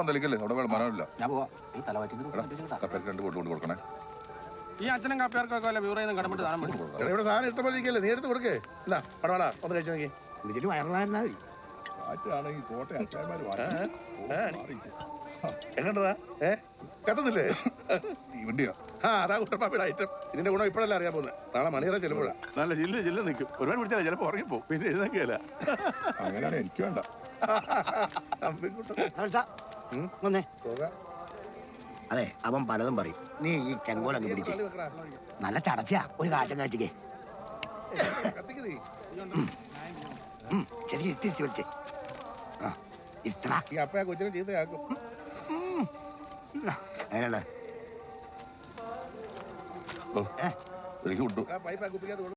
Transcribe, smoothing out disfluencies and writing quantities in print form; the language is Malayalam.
പന്തലിക്കല്ലേ അവിടെ മരമില്ല. രണ്ട് ബോട്ട് കൊണ്ട് കൊടുക്കണേ. ഈ അച്ഛനും കാപ്പിയാർക്കൊക്കെ വല്ല വിവരം കടമിട്ട് സാധനം മേടിച്ചു. ഇവിടെ സാധനം ഇഷ്ടപ്പെട്ടിരിക്കല്ലേ, നീ എടുത്ത് കൊടുക്കേ. എന്നാ പടവാടാ ഒന്ന് കഴിച്ചു നോക്കി. കുടിച്ചിട്ട് വയറിലായിരുന്നാ മതി. കാറ്റാണെങ്കിൽ കോട്ടയം അച്ഛന്മാര് എങ്ങണ്ടാ കത്തുന്നില്ലേ? വണ്ടിയാ. അതാ കുട്ടപ്പാപ്പിയുടെ ഐറ്റം. ഇതിന്റെ ഗുണം ഇപ്പോഴല്ലേ അറിയാൻ പോകുന്നത്. നാളെ മണിയറ ചെല്ലുമ്പോഴാ നല്ല ജില്ല നിൽക്കും. ഒരുപാട് പിടിച്ചാൽ ചിലപ്പോ ഉറങ്ങിപ്പോ, പിന്നെ എഴുന്നേക്കല്ല. അങ്ങനെയാണ് എനിക്ക് വേണ്ട. അതെ, അവൻ പലതും പറയും. നീ ഈ ചെങ്കോലങ്ങ് പിടിച്ചേ. നല്ല ചടച്ചാ ഒരു കാറ്റം കാറ്റിക്കേ. ശരി, തിരിച്ചു വിളിച്ചേ. ഇത്ര ഈ അപ്പ കൊച്ചിനെ ചീത്തയാക്കും. അങ്ങനെയുള്ള എനിക്ക് വിട്ടു. പൈപ്പ് കുപ്പിക്കകത്ത്